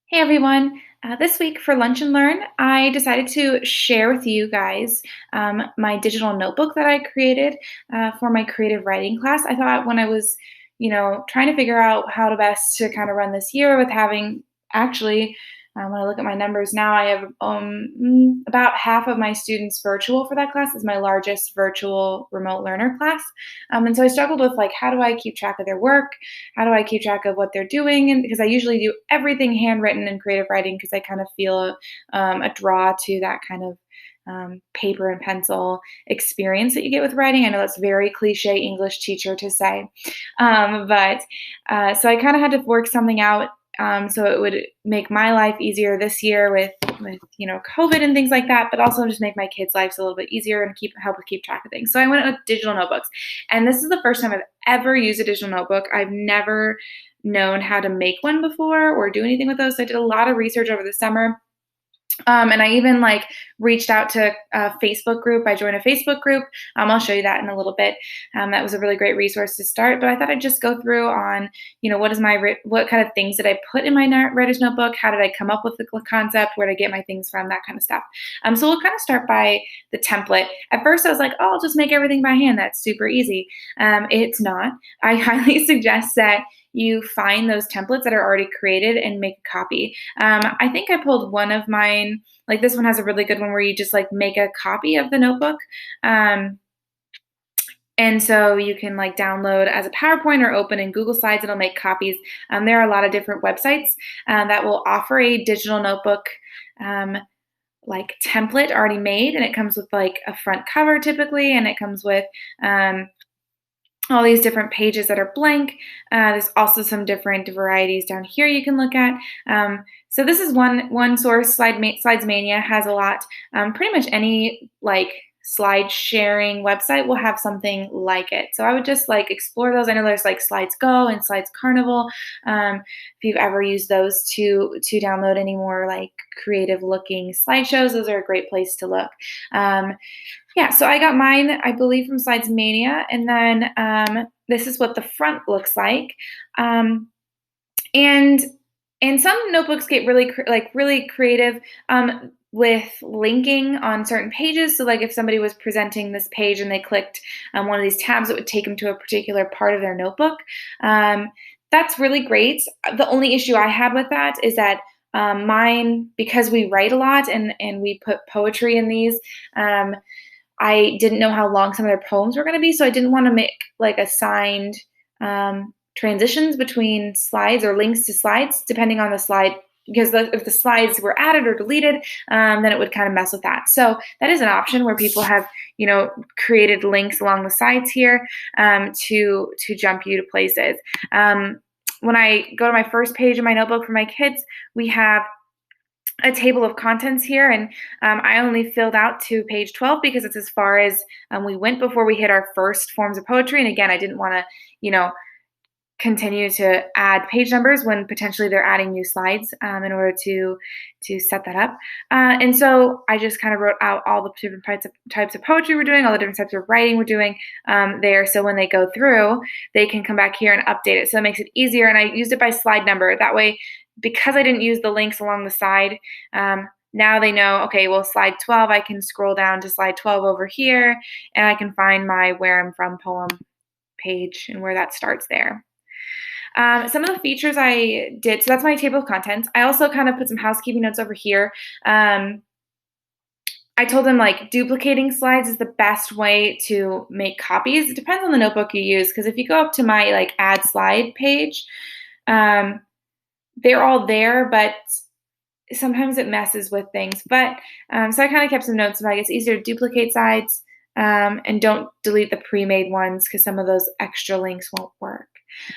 Hey everyone. This week for Lunch and Learn, I decided to share with you guys my digital notebook that I created for my creative writing class. I thought when I was, trying to figure out how to best to kind of run this year with having actually, when I look at my numbers now, I have about half of my students virtual for that class. Is my largest virtual remote learner class. And so I struggled with like, how do I keep track of their work? How do I keep track of what they're doing? And because I usually do everything handwritten and creative writing, because I kind of feel a draw to that kind of paper and pencil experience that you get with writing. I know that's very cliche English teacher to say, but so I kind of had to work something out so it would make my life easier this year with COVID and things like that, but also just make my kids' lives a little bit easier and keep track of things. So I went with digital notebooks, and this is the first time I've ever used a digital notebook. I've never known how to make one before or do anything with those. So I did a lot of research over the summer. And I even reached out to a Facebook group. I joined a Facebook group. I'll show you that in a little bit. That was a really great resource to start. But I thought I'd just go through on, what kind of things did I put in my writer's notebook? How did I come up with the concept? Where did I get my things from? That kind of stuff. So we'll kind of start by the template. At first, I was like, oh, I'll just make everything by hand. That's super easy. It's not. I highly suggest that you find those templates that are already created and make a copy. I think I pulled one of mine, like this one has a really good one where you just make a copy of the notebook. And so you can download as a PowerPoint or open in Google Slides. It'll make copies. There are a lot of different websites that will offer a digital notebook template already made, and it comes with a front cover typically, and it comes with all these different pages that are blank. There's also some different varieties down here you can look at. So this is one source. Slidesmania has a lot. Pretty much any slide sharing website will have something like it. So I would just explore those. I know there's Slides Go and Slides Carnival. If you've ever used those to download any more creative looking slideshows, those are a great place to look. Yeah, so I got mine, I believe, from Slidesmania, and then this is what the front looks like. And some notebooks get really creative with linking on certain pages. So if somebody was presenting this page and they clicked one of these tabs, it would take them to a particular part of their notebook. That's really great. The only issue I had with that is that mine, because we write a lot and we put poetry in these, I didn't know how long some of their poems were going to be, so I didn't want to make assigned transitions between slides or links to slides, depending on the slide, because if the slides were added or deleted, then it would kind of mess with that. So that is an option where people have, created links along the sides here to jump you to places. When I go to my first page of my notebook for my kids, we have a table of contents here, and I only filled out to page 12 because it's as far as we went before we hit our first forms of poetry. And again, I didn't want to, continue to add page numbers when potentially they're adding new slides in order to set that up. And so I just kind of wrote out all the different types of poetry we're doing, all the different types of writing we're doing there. So when they go through, they can come back here and update it. So it makes it easier. And I used it by slide number. That way, because I didn't use the links along the side, now they know, okay, well, slide 12, I can scroll down to slide 12 over here, and I can find my Where I'm From poem page and where that starts there. Some of the features I did, so that's my table of contents. I also kind of put some housekeeping notes over here. I told them duplicating slides is the best way to make copies. It depends on the notebook you use, because if you go up to my add slide page, they're all there, but sometimes it messes with things. But so I kind of kept some notes about it's easier to duplicate slides and don't delete the pre-made ones because some of those extra links won't work.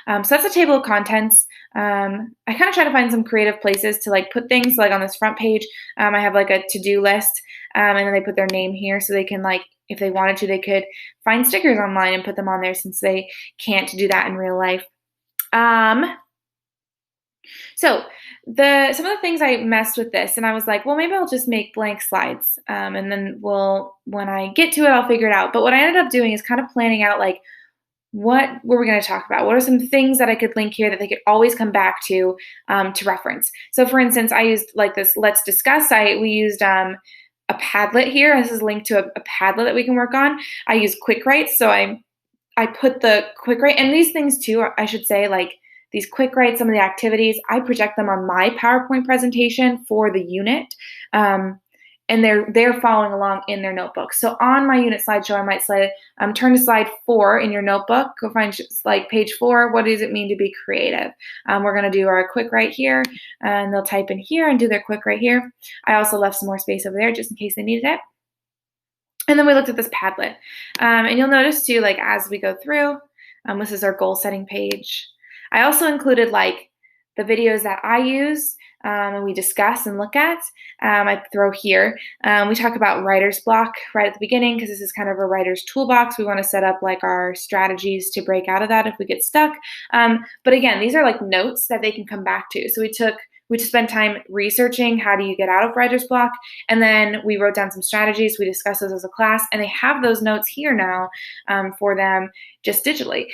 So that's a table of contents. I kind of try to find some creative places to put things on this front page. I have a to-do list, and then they put their name here so they can if they wanted to, they could find stickers online and put them on there since they can't do that in real life. So some of the things I messed with this, and I was like, well, maybe I'll just make blank slides, and then when I get to it, I'll figure it out. But what I ended up doing is kind of planning out what were we going to talk about? What are some things that I could link here that they could always come back to reference? So, for instance, I used like this Let's Discuss site. We used a Padlet here. This is linked to a Padlet that we can work on. I use Quick Writes, so I put the Quick Write, and these things too, I should say, like these Quick Writes, some of the activities, I project them on my PowerPoint presentation for the unit. And they're following along in their notebook. So on my unit slideshow, I might say, turn to slide 4 in your notebook. Go find like page 4. What does it mean to be creative? We're going to do our Quick Write here, and they'll type in here and do their Quick Write here. I also left some more space over there just in case they needed it. And then we looked at this Padlet. And you'll notice too, like as we go through, this is our goal setting page. I also included like the videos that I use and we discuss and look at. I throw here. We talk about writer's block right at the beginning because this is kind of a writer's toolbox. We want to set up like our strategies to break out of that if we get stuck. But again, these are like notes that they can come back to. So we just spent time researching how do you get out of writer's block, and then we wrote down some strategies. We discussed those as a class, and they have those notes here now for them just digitally,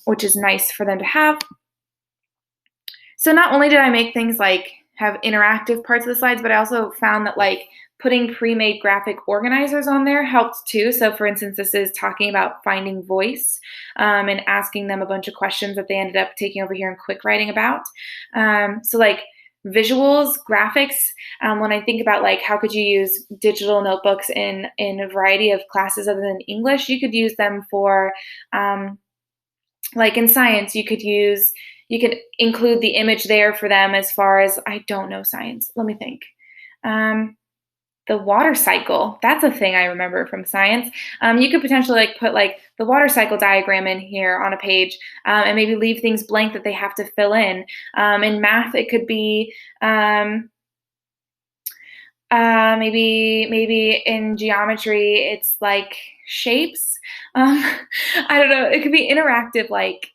which is nice for them to have. So not only did I make things like have interactive parts of the slides, but I also found that like putting pre-made graphic organizers on there helped too. So for instance, this is talking about finding voice and asking them a bunch of questions that they ended up taking over here and quick writing about. So like visuals, graphics, when I think about like how could you use digital notebooks in a variety of classes other than English, you could use them for like in science, you could include the image there for them as far as, I don't know science. Let me think. The water cycle, that's a thing I remember from science. You could potentially like put like the water cycle diagram in here on a page and maybe leave things blank that they have to fill in. In math, it could be maybe in geometry, it's like shapes. I don't know. It could be interactive, like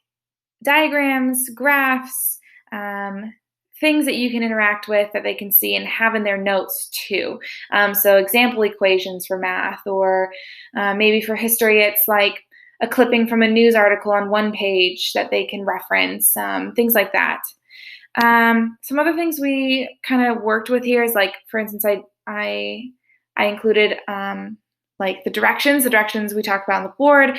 diagrams, graphs, things that you can interact with that they can see and have in their notes too. So example equations for math, or maybe for history, it's like a clipping from a news article on one page that they can reference, things like that. Some other things we kind of worked with here is like, for instance, I included like the directions we talked about on the board.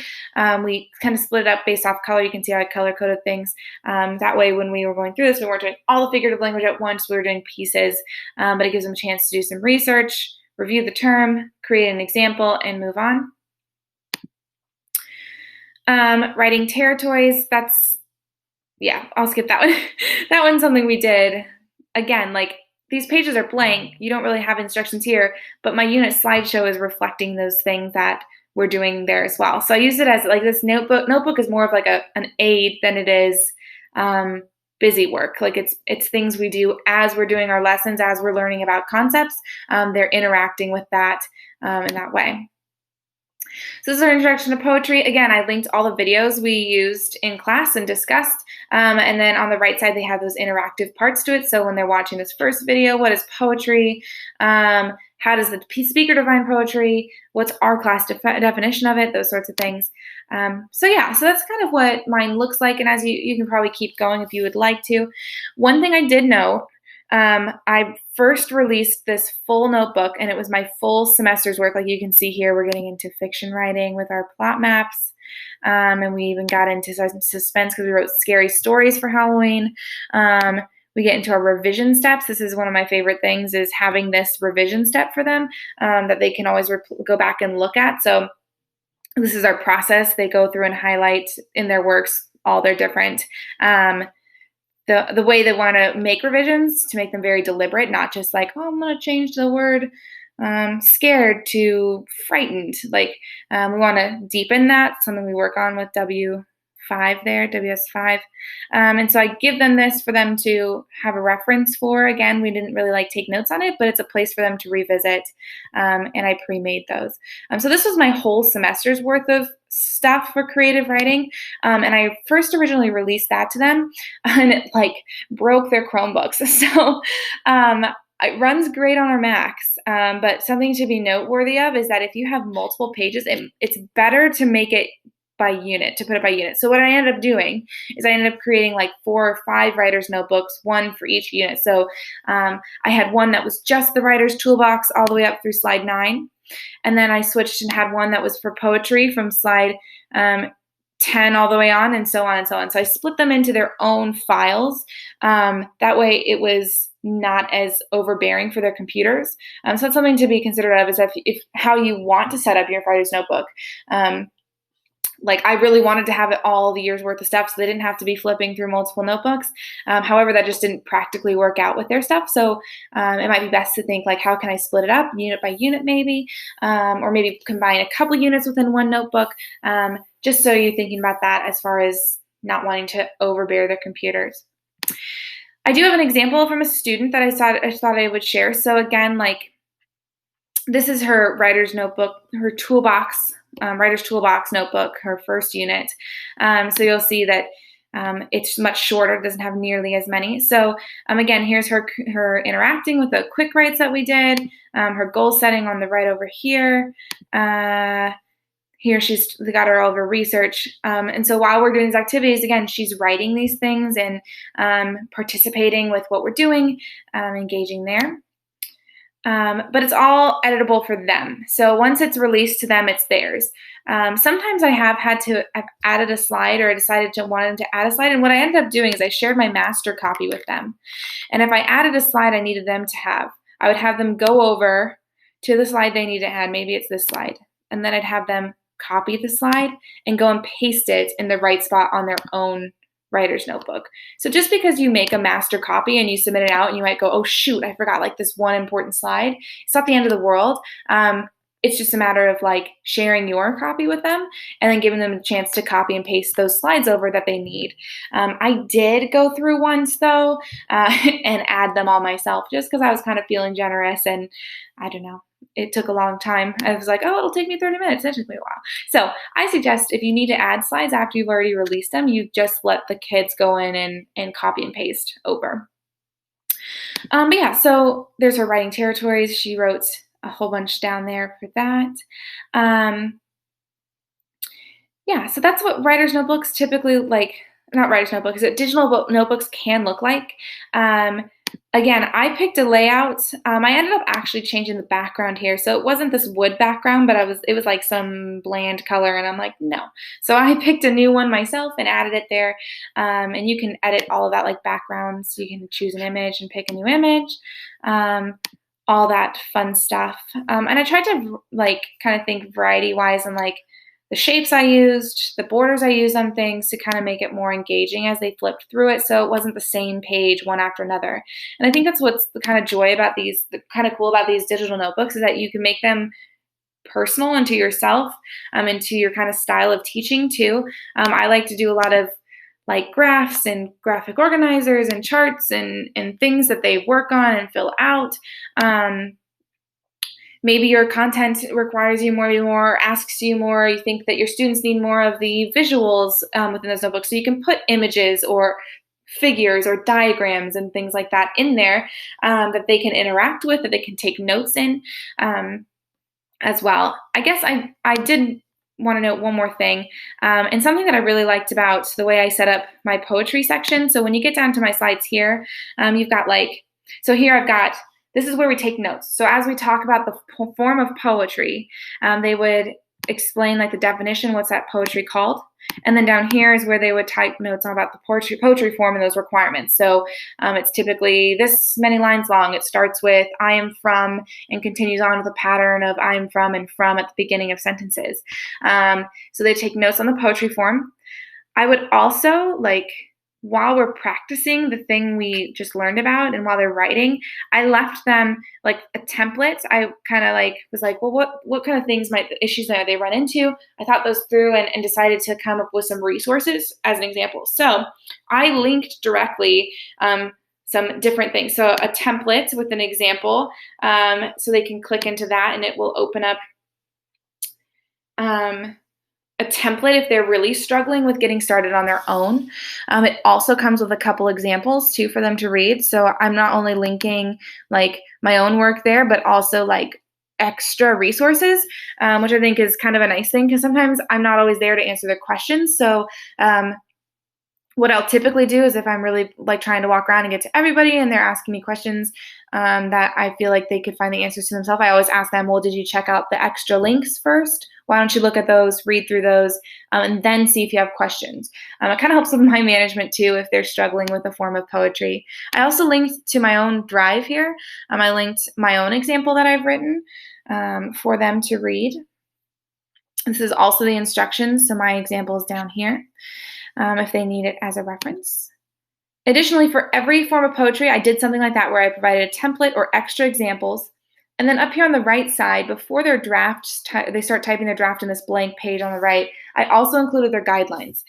We kind of split it up based off color. You can see how I color coded things. That way, when we were going through this, we weren't doing all the figurative language at once. We were doing pieces, but it gives them a chance to do some research, review the term, create an example, and move on. Writing territories, I'll skip that one. That one's something we did. Again, like these pages are blank. You don't really have instructions here, but my unit slideshow is reflecting those things that we're doing there as well. So I use it as like this notebook. Notebook is more of like an aid than it is busy work. Like it's things we do as we're doing our lessons, as we're learning about concepts. They're interacting with that in that way. So this is our introduction to poetry. Again, I linked all the videos we used in class and discussed. And then on the right side, they have those interactive parts to it. So when they're watching this first video, what is poetry? How does the speaker define poetry? What's our class definition of it? Those sorts of things. So that's kind of what mine looks like. And as you can probably keep going if you would like to. One thing I did note, I first released this full notebook, and it was my full semester's work. Like you can see here, we're getting into fiction writing with our plot maps, and we even got into suspense because we wrote scary stories for Halloween. We get into our revision steps. This is one of my favorite things, is having this revision step for them that they can always go back and look at. So this is our process. They go through and highlight in their works all their different the way they want to make revisions, to make them very deliberate, not just like, oh, I'm going to change the word scared to frightened. Like we want to deepen that, something we work on with W5 there, WS5. And so I give them this for them to have a reference for. Again, we didn't really like take notes on it, but it's a place for them to revisit. And I pre-made those. So this was my whole semester's worth of stuff for creative writing. And I first originally released that to them, and it like broke their Chromebooks. So it runs great on our Macs, but something to be noteworthy of is that if you have multiple pages, it's better to make it by unit, to put it by unit. So what I ended up doing is I ended up creating like 4 or 5 writer's notebooks, one for each unit. So I had one that was just the writer's toolbox all the way up through slide 9. And then I switched and had one that was for poetry from slide 10 all the way on, and so on and so on. So I split them into their own files. That way it was not as overbearing for their computers. So that's something to be considerate of, is if how you want to set up your writer's notebook. Like, I really wanted to have it all the year's worth of stuff, so they didn't have to be flipping through multiple notebooks. However, that just didn't practically work out with their stuff. So it might be best to think, like, how can I split it up unit by unit maybe, or maybe combine a couple units within one notebook, just so you're thinking about that as far as not wanting to overbear their computers. I do have an example from a student that I thought I would share. So again, like, this is her writer's notebook, her toolbox, writer's toolbox notebook, her first unit. So you'll see that it's much shorter, doesn't have nearly as many. So again, here's her interacting with the quick writes that we did, her goal setting on the right over here. Here she's got all of her research. And so while we're doing these activities, again, she's writing these things and participating with what we're doing, engaging there. But it's all editable for them. So once it's released to them, it's theirs. Sometimes I have had to have added a slide, or I decided to wanted to add a slide. And what I ended up doing is I shared my master copy with them. And if I added a slide I needed them to have, I would have them go over to the slide they need to add. Maybe it's this slide. And then I'd have them copy the slide and go and paste it in the right spot on their own writer's notebook. So just because you make a master copy and you submit it out and you might go, oh shoot, I forgot like this one important slide, it's not the end of the world. It's just a matter of like sharing your copy with them and then giving them a chance to copy and paste those slides over that they need. I did go through once though and add them all myself, just because I was kind of feeling generous, and I don't know, it took a long time. I was like, oh, it'll take me 30 minutes. That took me a while. So I suggest if you need to add slides after you've already released them, you just let the kids go in and copy and paste over. But yeah, so there's her writing territories. She wrote a whole bunch down there for that. Yeah, so that's what writer's notebooks typically, like, not writer's notebooks, digital notebooks can look like. Again, I picked a layout. I ended up actually changing the background here. So it wasn't this wood background, but it was like some bland color, and I'm like, no. So I picked a new one myself and added it there. And you can edit all of that, like backgrounds. You can choose an image and pick a new image. All that fun stuff. And I tried to like kind of think variety-wise and like the shapes I used, the borders I used on things to kind of make it more engaging as they flipped through it, so it wasn't the same page one after another. And I think that's what's the kind of joy about these, the kind of cool about these digital notebooks, is that you can make them personal and to yourself, and to your kind of style of teaching too. I like to do a lot of like graphs and graphic organizers and charts and things that they work on and fill out. Maybe your content requires you more, asks you more. You think that your students need more of the visuals within those notebooks. So you can put images or figures or diagrams and things like that in there that they can interact with, that they can take notes in as well. I guess I did want to note one more thing, and something that I really liked about the way I set up my poetry section. So when you get down to my slides here, you've got like, so here I've got, this is where we take notes. So as we talk about the form of poetry, they would explain like the definition, what's that poetry called? And then down here is where they would type notes about the poetry form and those requirements. So it's typically this many lines long. It starts with I am from and continues on with a pattern of I am from and from at the beginning of sentences. So they take notes on the poetry form. I would also, like, while we're practicing the thing we just learned about and while they're writing, I left them like a template. I kind of like was like, well, what kind of things issues might they run into? I thought those through and decided to come up with some resources as an example. So I linked directly some different things. So a template with an example, so they can click into that and it will open up a template if they're really struggling with getting started on their own. It also comes with a couple examples too for them to read. So I'm not only linking like my own work there, but also like extra resources, which I think is kind of a nice thing because sometimes I'm not always there to answer their questions. So what I'll typically do is if I'm really like trying to walk around and get to everybody and they're asking me questions that I feel like they could find the answers to themselves, I always ask them, well, did you check out the extra links first? Why don't you look at those, read through those, and then see if you have questions? It kind of helps with my management too if they're struggling with a form of poetry. I also linked to my own drive here. I linked my own example that I've written for them to read. This is also the instructions, so my example is down here. If they need it as a reference. Additionally, for every form of poetry, I did something like that where I provided a template or extra examples. And then up here on the right side, before their draft, they start typing their draft in this blank page on the right, I also included their guidelines.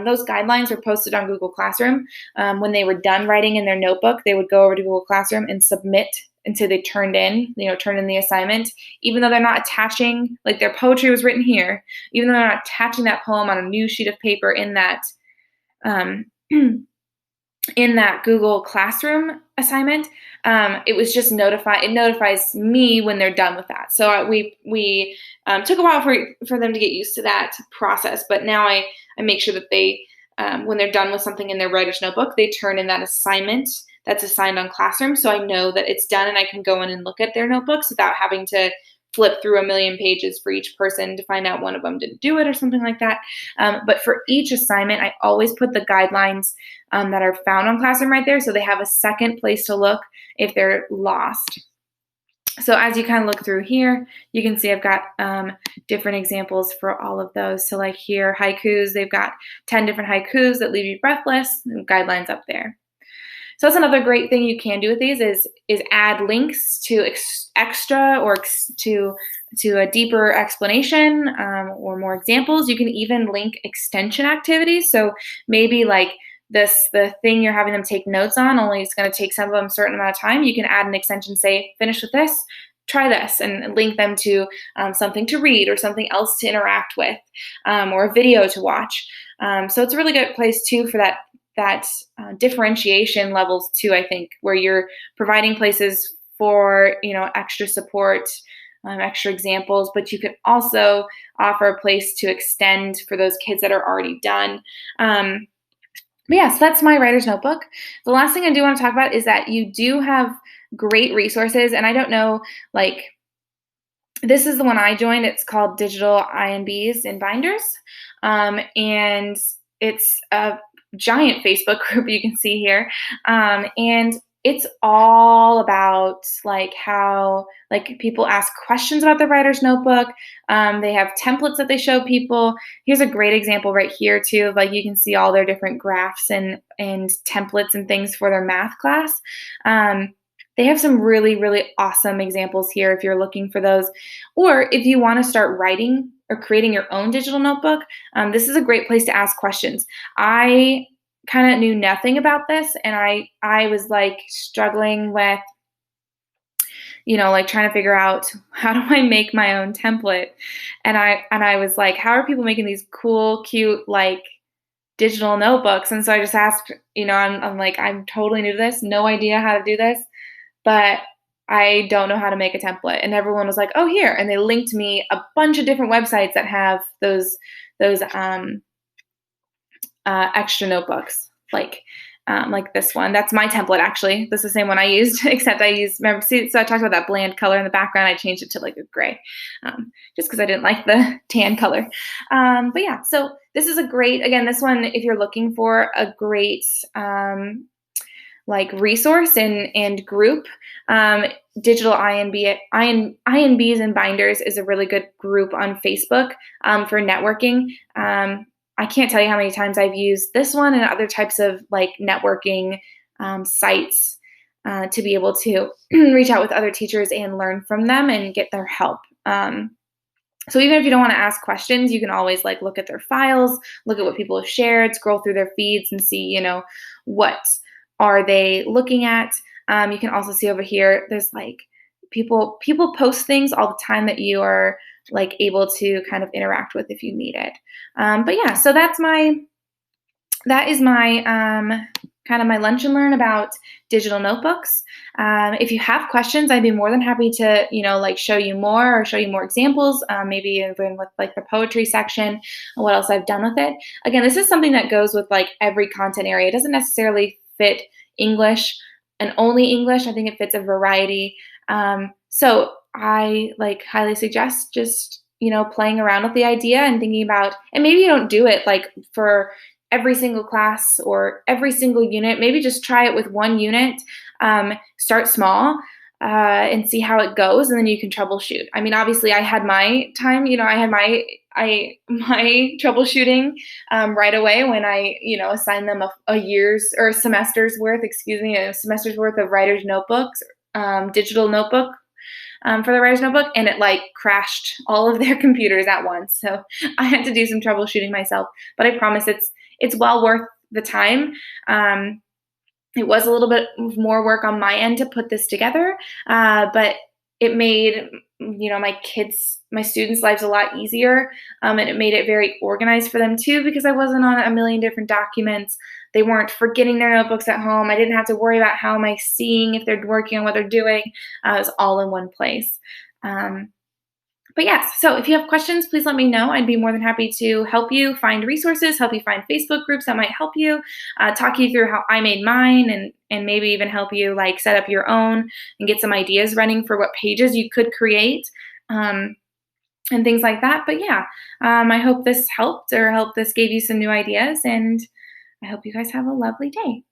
Those guidelines were posted on Google Classroom. When they were done writing in their notebook, they would go over to Google Classroom and submit until they turned in the assignment. Even though they're not attaching, like their poetry was written here, even though they're not attaching that poem on a new sheet of paper in that in that Google Classroom assignment, it was just it notifies me when they're done with that. So we took a while for them to get used to that process, but now I make sure that they, when they're done with something in their writer's notebook, they turn in that assignment that's assigned on Classroom, so I know that it's done and I can go in and look at their notebooks without having to flip through a million pages for each person to find out one of them didn't do it or something like that. But for each assignment, I always put the guidelines that are found on Classroom right there, so they have a second place to look if they're lost. So as you kind of look through here, you can see I've got different examples for all of those. So like here, haikus, they've got 10 different haikus that leave you breathless, and guidelines up there. So that's another great thing you can do with these is add links to extra or to a deeper explanation or more examples. You can even link extension activities. So maybe like the thing you're having them take notes on, only it's going to take some of them a certain amount of time. You can add an extension, say, finish with this, try this, and link them to something to read or something else to interact with or a video to watch. So it's a really good place too for that differentiation levels too, I think, where you're providing places for, extra support, extra examples, but you can also offer a place to extend for those kids that are already done. But yeah, so that's my writer's notebook. The last thing I do want to talk about is that you do have great resources, and I don't know, like, this is the one I joined. It's called Digital INBs and Binders, and it's a giant Facebook group you can see here, and it's all about like how like people ask questions about the writer's notebook. They have templates that they show people. Here's a great example right here too of like you can see all their different graphs and templates and things for their math class. They have some really, really awesome examples here if you're looking for those. Or if you want to start writing or creating your own digital notebook, this is a great place to ask questions. I kind of knew nothing about this, and I was like struggling with, like trying to figure out how do I make my own template. And I was like, how are people making these cool, cute, like digital notebooks? And so I just asked, I'm like, I'm totally new to this, no idea how to do this, but I don't know how to make a template. And everyone was like, oh, here. And they linked me a bunch of different websites that have those extra notebooks, like this one. That's my template, actually. This is the same one I used, except so I talked about that bland color in the background. I changed it to like a gray, just because I didn't like the tan color. But yeah, so this is again, this one, if you're looking for a great like resource and group, Digital INBs and Binders is a really good group on Facebook for networking. I can't tell you how many times I've used this one and other types of like networking sites to be able to reach out with other teachers and learn from them and get their help. So even if you don't want to ask questions, you can always like look at their files, look at what people have shared, scroll through their feeds and see, what are they looking at. You can also see over here, there's like people post things all the time that you are like able to kind of interact with if you need it. But yeah, so that is my kind of my lunch and learn about digital notebooks. If you have questions, I'd be more than happy to, like show you more or show you more examples, maybe even with like the poetry section and what else I've done with it. Again, this is something that goes with like every content area. It doesn't necessarily fit English and only English. I think it fits a variety. So I like highly suggest just, playing around with the idea and thinking about, and maybe you don't do it like for every single class or every single unit. Maybe just try it with one unit. Start small and see how it goes, and then you can troubleshoot. I mean, obviously, I had my time. I had my troubleshooting right away when I assigned them a year's or a semester's worth. Excuse me, a semester's worth of writer's notebooks, digital notebook. For the writer's notebook, and it like crashed all of their computers at once. So I had to do some troubleshooting myself, but I promise it's well worth the time. It was a little bit more work on my end to put this together, but it made my students' lives a lot easier, and it made it very organized for them too, because I wasn't on a million different documents. They weren't forgetting their notebooks at home. I didn't have to worry about how am I seeing if they're working on what they're doing. It was all in one place. But yes, so if you have questions, please let me know. I'd be more than happy to help you find resources, help you find Facebook groups that might help you, talk you through how I made mine, and maybe even help you like set up your own and get some ideas running for what pages you could create, and things like that. But yeah, I hope this helped, or hope this gave you some new ideas, and I hope you guys have a lovely day.